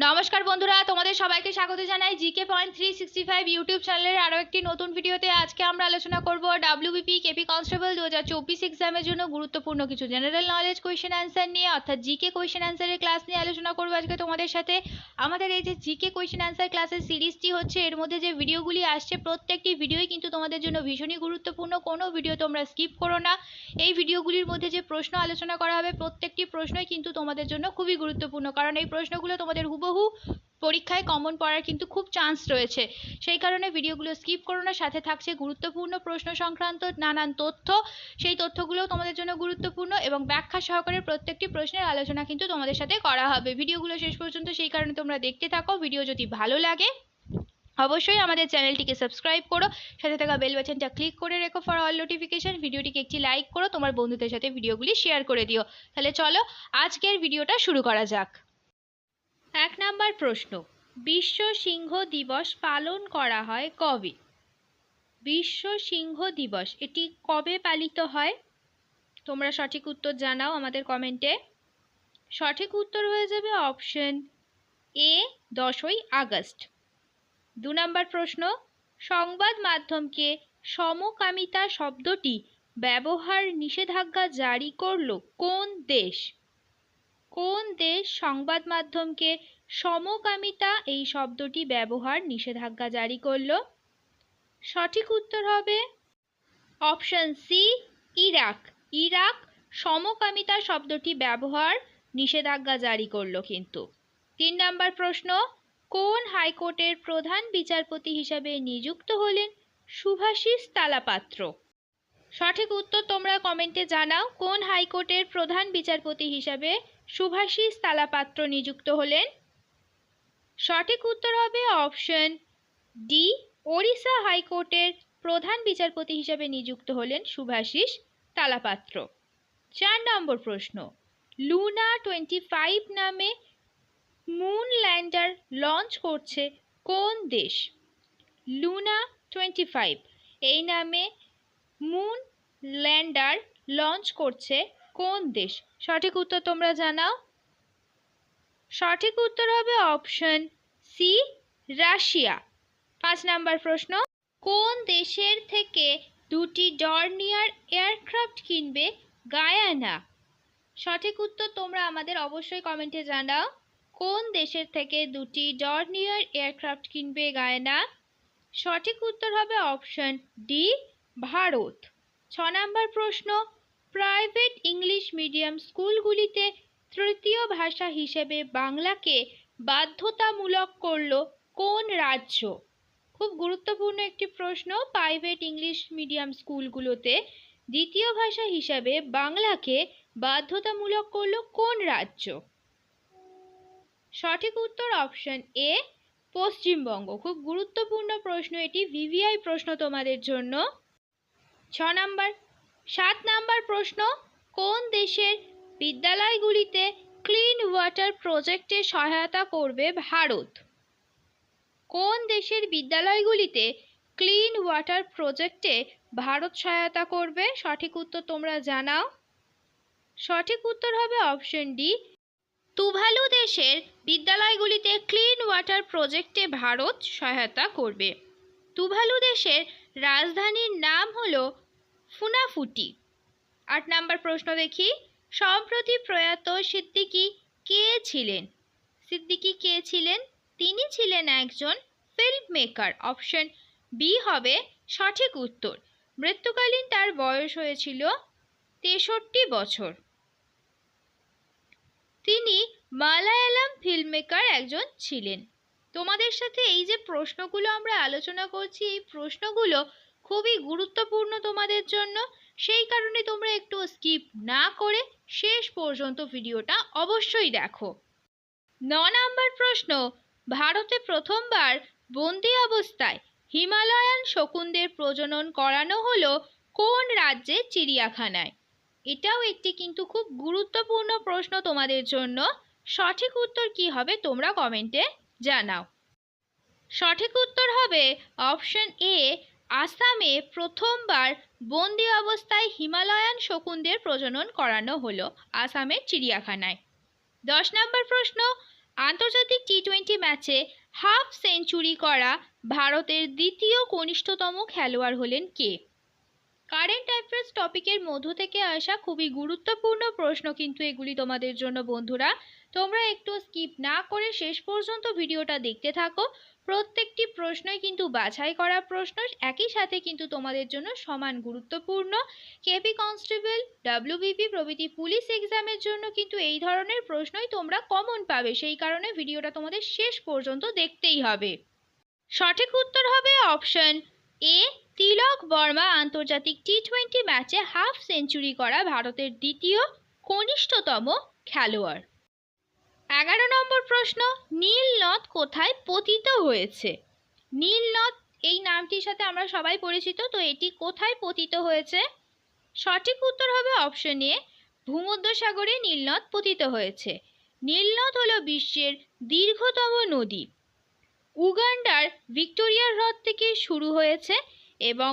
নমস্কার বন্ধুরা, তোমাদের সবাইকে স্বাগত জানাই জিকে পয়েন্ট 365 ইউটিউব চ্যানেলের আরও একটি নতুন ভিডিওতে। আজকে আমরা আলোচনা করব ডাব্লিউবিপি কেপি কনস্টেবল 2024 এক্সামের জন্য গুরুত্বপূর্ণ কিছু জেনারেল নলেজ কোয়েশ্চেন অ্যান্সার নিয়ে, অর্থাৎ জিকে কোয়েশ্চেন অ্যান্সারের ক্লাস নিয়ে আলোচনা করবো আজকে তোমাদের সাথে। আমাদের এই যে জিকে কোয়েশ্চেন অ্যান্সার ক্লাসের সিরিজটি হচ্ছে, এর মধ্যে যে ভিডিওগুলি আসছে প্রত্যেকটি ভিডিওই কিন্তু তোমাদের জন্য ভীষণই গুরুত্বপূর্ণ। কোনো ভিডিও তোমরা স্কিপ করো না। এই ভিডিওগুলির মধ্যে যে প্রশ্ন আলোচনা করা হবে প্রত্যেকটি প্রশ্নই কিন্তু তোমাদের জন্য খুবই গুরুত্বপূর্ণ, কারণ এই প্রশ্নগুলো তোমাদের হুবহু পরীক্ষায় কমন পড়ার কিন্তু খুব চান্স রয়েছে। সেই কারণে ভিডিওগুলো স্কিপ করো না। সাথে থাকছে গুরুত্বপূর্ণ প্রশ্ন সংক্রান্ত নানান তথ্য, সেই তথ্যগুলোও তোমাদের জন্য গুরুত্বপূর্ণ এবং ব্যাখ্যা সহকারে প্রত্যেকটি প্রশ্নের আলোচনা কিন্তু তোমাদের সাথে করা হবে। ভিডিওগুলো শেষ পর্যন্ত সেই কারণে তোমরা দেখতে থাকো। ভিডিও যদি ভালো লাগে অবশ্যই আমাদের চ্যানেলটিকে সাবস্ক্রাইব করো, সাথে থাকা বেল বাটনটা ক্লিক করে রেখো ফর অল নোটিফিকেশন। ভিডিওটিকে একটি লাইক করো, তোমার বন্ধুদের সাথে ভিডিওগুলি শেয়ার করে দিও। তাহলে চলো আজকের ভিডিওটা শুরু করা যাক। 1 নাম্বার প্রশ্ন, বিশ্ব সিংহ দিবস পালন করা হয় কবে? বিশ্ব সিংহ দিবস এটি কবে পালিত হয়? তোমরা সঠিক উত্তর জানাও আমাদের কমেন্টে। সঠিক উত্তর হয়ে যাবে অপশন এ, 10ই আগস্ট। 2 নাম্বার প্রশ্ন, সংবাদ মাধ্যমকে সমকামিতা শব্দটি ব্যবহার নিষেধাজ্ঞা জারি করল কোন দেশ? কোন দেশ সংবাদ মাধ্যমকে সমকামিতা এই শব্দটি ব্যবহার নিষেধাজ্ঞা জারি করল? সঠিক উত্তর হবে অপশন সি, ইরাক। ইরাক সমকামিতা শব্দটি ব্যবহার নিষেধাজ্ঞা জারি করলো কিন্তু। 3 নাম্বার প্রশ্ন, কোন হাইকোর্টের প্রধান বিচারপতি হিসাবে নিযুক্ত হলেন শুভাশিস তালাপাত্র? সঠিক উত্তর তোমরা কমেন্টে জানাও। কোন হাইকোর্টের প্রধান বিচারপতি হিসাবে শুভাশিস তালাপাত্র নিযুক্ত হলেন? সঠিক উত্তর হবে অপশন ডি, ওড়িশা হাইকোর্টের প্রধান বিচারপতি হিসাবে নিযুক্ত হলেন শুভাশিস তালাপাত্র। 4 নম্বর প্রশ্ন, লুনা 25 নামে মুন ল্যান্ডার লঞ্চ করছে কোন দেশ? লুনা 25 এই নামে মুন ল্যান্ডার লঞ্চ করছে কোন দেশ? সঠিক উত্তর তোমরা জানাও। সঠিক উত্তর হবে অপশন সি, রাশিয়া। 5 নাম্বার প্রশ্ন, কোন দেশের থেকে দুটি ডর্নিয়ার এয়ারক্রাফট কিনবে গায়ানা? সঠিক উত্তর তোমরা আমাদের অবশ্যই কমেন্টে জানাও। কোন দেশের থেকে দুটি ডর্নিয়ার এয়ারক্রাফট কিনবে গায়ানা? সঠিক উত্তর হবে অপশন ডি, ভারত। 6 নাম্বার প্রশ্ন, প্রাইভেট ইংলিশ মিডিয়াম স্কুলগুলিতে তৃতীয় ভাষা হিসেবে বাংলাকে বাধ্যতামূলক করল কোন রাজ্য? খুব গুরুত্বপূর্ণ একটি প্রশ্ন। প্রাইভেট ইংলিশ মিডিয়াম স্কুলগুলোতে দ্বিতীয় ভাষা হিসাবে বাংলাকে বাধ্যতামূলক করল কোন রাজ্য? সঠিক উত্তর অপশন এ, পশ্চিমবঙ্গ। খুব গুরুত্বপূর্ণ প্রশ্ন এটি, ভিভিআই প্রশ্ন তোমাদের জন্য। 7 নাম্বার প্রশ্ন, কোন দেশের বিদ্যালয়গুলিতে ক্লিন ওয়াটার প্রজেক্টে সহায়তা করবে ভারত? কোন দেশের বিদ্যালয়গুলিতে ক্লিন ওয়াটার প্রজেক্টে ভারত সহায়তা করবে? সঠিক উত্তর তোমরা জানাও। সঠিক উত্তর হবে অপশন ডি, তুভালু দেশের বিদ্যালয়গুলিতে ক্লিন ওয়াটার প্রজেক্টে ভারত সহায়তা করবে। তুভালু দেশের রাজধানীর নাম হলো ফুনাফুটি। 8 নাম্বার প্রশ্ন দেখি, সম্প্রতি প্রয়াত সিদ্দিকী কে ছিলেন? সিদ্দিকী কে ছিলেন? তিনি ছিলেন একজন ফিল্ম মেকার। অপশন বি হবে সঠিক উত্তর। মৃত্যুকালীন তার বয়স হয়েছিল 63 বছর। তিনি মালায়ালাম ফিল্ম মেকার একজন ছিলেন। তোমাদের সাথে এই যে প্রশ্নগুলো আমরা আলোচনা করছি, এই প্রশ্নগুলো খুবই গুরুত্বপূর্ণ তোমাদের জন্য। সেই কারণে তোমরা একটু স্কিপ না করে শেষ পর্যন্ত ভিডিওটা অবশ্যই দেখো। 9 নাম্বার প্রশ্ন, ভারতে প্রথমবার বন্দি অবস্থায় হিমালয়ান শকুনদের প্রজনন করানো হলো কোন রাজ্যের চিড়িয়াখানায়? এটাও একটি কিন্তু খুব গুরুত্বপূর্ণ প্রশ্ন তোমাদের জন্য। সঠিক উত্তর কি হবে তোমরা কমেন্টে জানাও। সঠিক উত্তর হবে অপশন এ, আসামে প্রথমবার বন্দি অবস্থায় হিমালয়ান শকুনদের প্রজনন করানো হলো আসামের চিড়িয়াখানায়। 10 নম্বর প্রশ্ন, আন্তর্জাতিক টি-20 ম্যাচে হাফ সেঞ্চুরি করা ভারতের দ্বিতীয় কনিষ্ঠতম খেলোয়াড় হলেন কে? কারেন্ট অ্যাফেয়ার্স টপিকের মধ্য থেকে আসা খুবই গুরুত্বপূর্ণ প্রশ্ন কিন্তু এগুলি তোমাদের জন্য বন্ধুরা। তোমরা একটু স্কিপ না করে শেষ পর্যন্ত ভিডিওটা দেখতে থাকো। প্রত্যেকটি প্রশ্নই কিন্তু বাছাই করা প্রশ্ন, একই সাথে কিন্তু তোমাদের জন্য সমান গুরুত্বপূর্ণ। কেপি কনস্টেবল, ডাব্লিউবিপি প্রভৃতি পুলিশ এক্সামের জন্য কিন্তু এই ধরনের প্রশ্নই তোমরা কমন পাবে, সেই কারণে ভিডিওটা তোমাদের শেষ পর্যন্ত দেখতেই হবে। সঠিক উত্তর হবে অপশন এ, তিলক বর্মা আন্তর্জাতিক টি-20 ম্যাচে হাফ সেঞ্চুরি করা ভারতের দ্বিতীয় কনিষ্ঠতম খেলোয়াড়। 11 নম্বর প্রশ্ন, নীল নদ কোথায় পতিত হয়েছে? নীল নদ এই নামটির সাথে আমরা সবাই পরিচিত, তো এটি কোথায় পতিত হয়েছে? সঠিক উত্তর হবে অপশন এ, ভূমধ্যসাগরে নীল নদ পতিত হয়েছে। নীল নদ হলো বিশ্বের দীর্ঘতম নদী। উগান্ডার ভিক্টোরিয়া হ্রদ থেকে শুরু হয়েছে এবং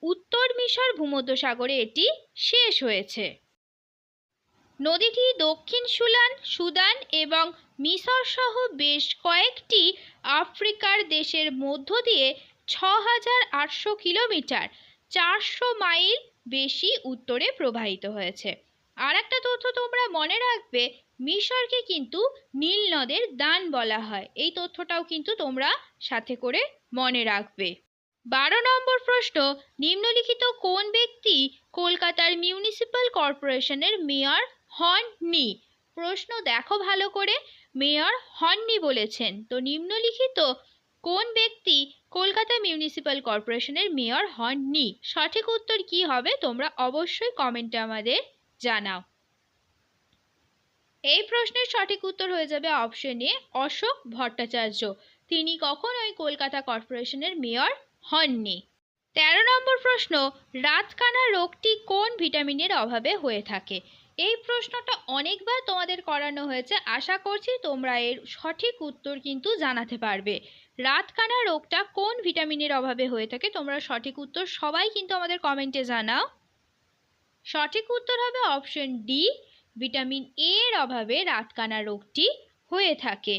উত্তর মিশর ভূমধ্যসাগরে এটি শেষ হয়েছে। নদীটি দক্ষিণ সুদান এবং মিশর সহ বেশ কয়েকটি আফ্রিকার দেশের মধ্য দিয়ে ৬,৮০০ কিলোমিটার ৪০০ মাইল বেশি উত্তরে প্রবাহিত হয়েছে। আর একটা তথ্য তোমরা মনে রাখবে, মিশরকে কিন্তু নীল নদের দান বলা হয়, এই তথ্যটাও কিন্তু তোমরা সাথে করে মনে রাখবে। 12 নম্বর প্রশ্ন, নিম্নলিখিত কোন ব্যক্তি কলকাতার মিউনিসিপ্যাল কর্পোরেশনের মেয়র হননি? প্রশ্ন দেখো ভালো করে, মেয়র হননি বলেছেন, তো নিম্নলিখিত কোন ব্যক্তি কলকাতা মিউনিসিপ্যাল কর্পোরেশনের মেয়র হননি? সঠিক উত্তর কি হবে তোমরা অবশ্যই কমেন্টে আমাদের জানাও। এই প্রশ্নের সঠিক উত্তর হয়ে যাবে অপশন এ, অশোক ভট্টাচার্য। তিনি কখনোই কলকাতা কর্পোরেশনের মেয়র হননি। 13 নম্বর প্রশ্ন, রাতকানা রোগটি কোন ভিটামিনের অভাবে হয়ে থাকে? এই প্রশ্নটা অনেকবার তোমাদের করানো হয়েছে, আশা করছি তোমরা এর সঠিক উত্তর কিন্তু জানাতে পারবে। রাতকানা রোগটা কোন ভিটামিনের অভাবে হয়ে থাকে? তোমরা সঠিক উত্তর সবাই কিন্তু আমাদের কমেন্টে জানাও। সঠিক উত্তর হবে অপশন ডি, ভিটামিন এ এর অভাবে রাতকানা রোগটি হয়ে থাকে।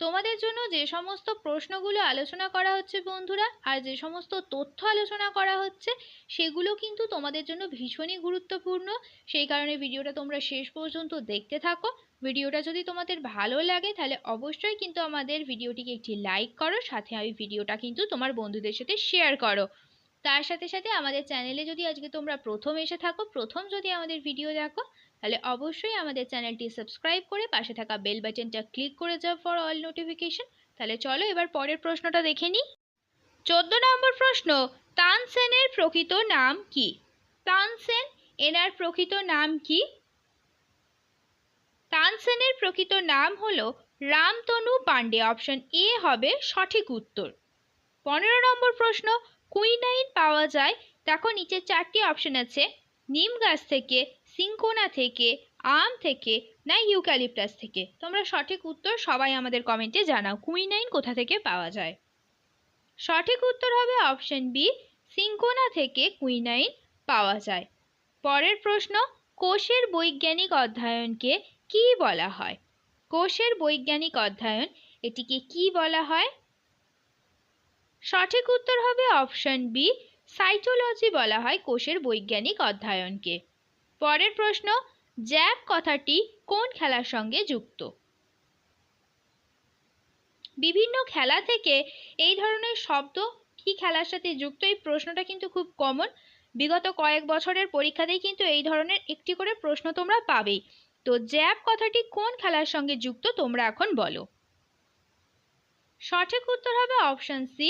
তোমাদের জন্য যে সমস্ত প্রশ্নগুলো আলোচনা করা হচ্ছে বন্ধুরা, আর যে সমস্ত তথ্য আলোচনা করা হচ্ছে, সেগুলো কিন্তু তোমাদের জন্য ভীষণই গুরুত্বপূর্ণ, সেই কারণে ভিডিওটা তোমরা শেষ পর্যন্ত দেখতে থাকো। ভিডিওটা যদি তোমাদের ভালো লাগে তাহলে অবশ্যই কিন্তু আমাদের ভিডিওটিকে একটি লাইক করো, সাথে ওই ভিডিওটা কিন্তু তোমার বন্ধুদের সাথে শেয়ার করো। তার সাথে সাথে আমাদের চ্যানেলে যদি আজকে তোমরা প্রথম এসে থাকো, প্রথম যদি আমাদের ভিডিও দেখো, তাহলে অবশ্যই আমাদের চ্যানেলটি সাবস্ক্রাইব করে পাশে থাকা বেল বাটনটা ক্লিক করে যাও ফর অল নোটিফিকেশন। তাহলে চলো এবার পরের প্রশ্নটা দেখে নিই। 14 নম্বর প্রশ্ন, তানসেনের প্রকৃত নাম কি? তানসেন এনার প্রকৃত নাম কি? তানসেনের প্রকৃত নাম হলো রামতনু পান্ডে। অপশন এ হবে সঠিক উত্তর। 15 নম্বর প্রশ্ন, কুইনাইন পাওয়া যায়, দেখো নিচে 4টি অপশন আছে, নিম গাছ থেকে, সিনকোনা থেকে, আম থেকে, না ইউক্যালিপটাস থেকে। তোমরা সঠিক উত্তর সবাই আমাদের কমেন্টে জানাও, কুইনাইন কোথা থেকে পাওয়া যায়? সঠিক উত্তর হবে অপশন বি, সিনকোনা থেকে কুইনাইন পাওয়া যায়। পরের প্রশ্ন, কোষের বৈজ্ঞানিক অধ্যয়নকে কি বলা হয়? কোষের বৈজ্ঞানিক অধ্যয়ন এটিকে কি বলা হয়? সঠিক উত্তর হবে অপশন বি, সাইটোলজি বলা হয় কোষের বৈজ্ঞানিক অধ্যয়নকে। পরের প্রশ্ন, জ্যাক কথাটি কোন খেলার সঙ্গে যুক্ত? বিভিন্ন খেলা থেকে এই ধরনের শব্দ কি খেলার সাথে যুক্ত? এই প্রশ্নটা কিন্তু খুব কমন, বিগত কয়েক বছরের পরীক্ষাতেই কিন্তু এই ধরনের একটি করে প্রশ্ন তোমরা পাবেই। তো জ্যাক কথাটি কোন খেলার সঙ্গে যুক্ত তোমরা এখন বলো। সঠিক উত্তর হবে অপশন সি,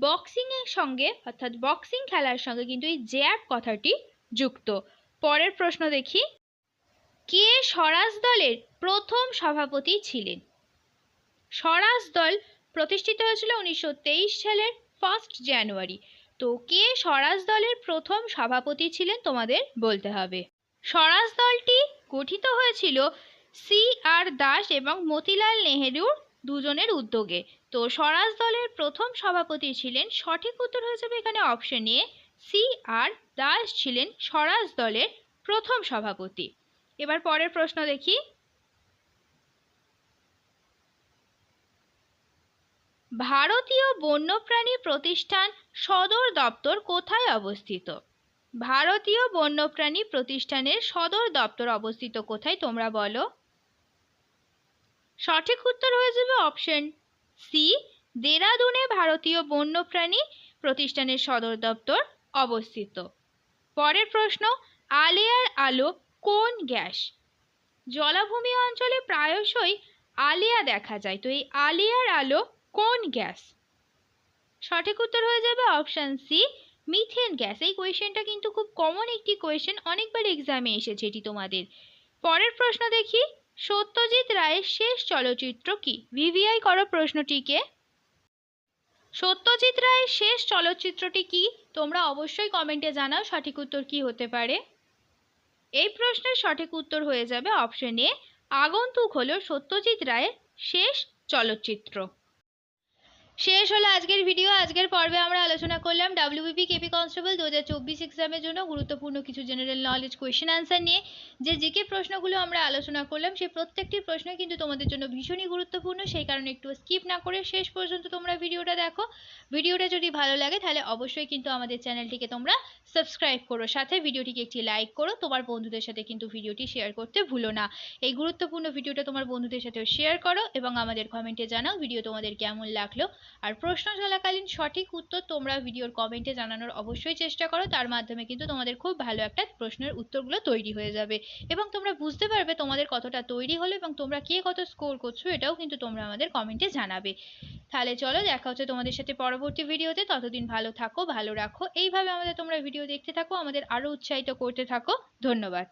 বক্সিং এর সঙ্গে, অর্থাৎ বক্সিং খেলার সঙ্গে কিন্তু এই জ্যাব কথাটি যুক্ত। পরের প্রশ্ন দেখি, কে স্বরাজ দলের প্রথম সভাপতি ছিলেন? স্বরাজ দল প্রতিষ্ঠিত হয়েছিল 1923 সালের 1 জানুয়ারি। তো কে স্বরাজ দলের প্রথম সভাপতি ছিলেন তোমাদের বলতে হবে। স্বরাজ দলটি গঠিত হয়েছিল সি আর দাস এবং মতিলাল নেহেরুর দুজনের উদ্যোগে। তো স্বরাজ দলের প্রথম সভাপতি ছিলেন, সঠিক উত্তর হয়ে যাবে এখানে অপশন এ, সি আর দাস ছিলেন স্বরাজ দলের প্রথম সভাপতি। এবার পরের প্রশ্ন দেখি, ভারতীয় বন্যপ্রাণী প্রতিষ্ঠান সদর দপ্তর কোথায় অবস্থিত? ভারতীয় বন্যপ্রাণী প্রতিষ্ঠানের সদর দপ্তর অবস্থিত কোথায় তোমরা বলো? সঠিক উত্তর হয়ে যাবে অপশন সি, দেরাদুনে ভারতীয় বন্যপ্রাণী প্রতিষ্ঠানের সদর দপ্তর অবস্থিত। পরের প্রশ্ন, আলিয়ার আলো কোন গ্যাস? জলাভূমি অঞ্চলে প্রায়শই আলিয়া দেখা যায়, তো এই আলিয়ার আলো কোন গ্যাস? সঠিক উত্তর হয়ে যাবে অপশন সি, মিথেন গ্যাস। এই কোয়েশ্চেনটা কিন্তু খুব কমন একটি কোয়েশ্চেন, অনেকবার এক্সামে এসেছে এটি তোমাদের। পরের প্রশ্ন দেখি, সত্যজিৎ রায়ের শেষ চলচ্চিত্র কি? ভিভিআই করো প্রশ্নটিকে। সত্যজিৎ রায়ের শেষ চলচ্চিত্রটি কি? তোমরা অবশ্যই কমেন্টে জানাও সঠিক উত্তর কি হতে পারে। এই প্রশ্নের সঠিক উত্তর হয়ে যাবে অপশন এ, আগন্তুক হলো সত্যজিৎ রায়ের শেষ চলচ্চিত্র। শেষ হলো আজকের ভিডিও। আজকের পর্বে আমরা আলোচনা করলাম ডাব্লিউবিপি কেপি কনস্টেবল 2024 এক্সামের জন্য গুরুত্বপূর্ণ কিছু জেনারেল নলেজ কোয়েশ্চেন আনসার নিয়ে। যে জিকে প্রশ্নগুলো আমরা আলোচনা করলাম সেই প্রত্যেকটি প্রশ্নই কিন্তু তোমাদের জন্য ভীষণই গুরুত্বপূর্ণ, সেই কারণে একটু স্কিপ না করে শেষ পর্যন্ত তোমরা ভিডিওটা দেখো। ভিডিওটা যদি ভালো লাগে তাহলে অবশ্যই কিন্তু আমাদের চ্যানেলটিকে তোমরা সাবস্ক্রাইব করো, সাথে ভিডিওটিকে একটি লাইক করো, তোমার বন্ধুদের সাথে কিন্তু ভিডিওটি শেয়ার করতে ভুলো না। এই গুরুত্বপূর্ণ ভিডিওটা তোমার বন্ধুদের সাথেও শেয়ার করো এবং আমাদের কমেন্টে জানাও ভিডিও তোমাদের কেমন লাগলো। আর প্রশ্ন চলাকালীন সঠিক উত্তর তোমরা ভিডিওর কমেন্টে জানানোর অবশ্যই চেষ্টা করো, তার মাধ্যমে কিন্তু তোমাদের খুব ভালো একটা প্রশ্নের উত্তরগুলো তৈরি হয়ে যাবে এবং তোমরা বুঝতে পারবে তোমাদের কতটা তৈরি হলো এবং তোমরা কে কত স্কোর করছো, এটাও কিন্তু তোমরা আমাদের কমেন্টে জানাবে। তাহলে চলো, দেখা হচ্ছে তোমাদের সাথে পরবর্তী ভিডিওতে। ততদিন ভালো থাকো, ভালো রাখো, এইভাবে আমাদের তোমরা ভিডিও দেখতে থাকো, আমাদের আরো উৎসাহিত করতে থাকো। ধন্যবাদ।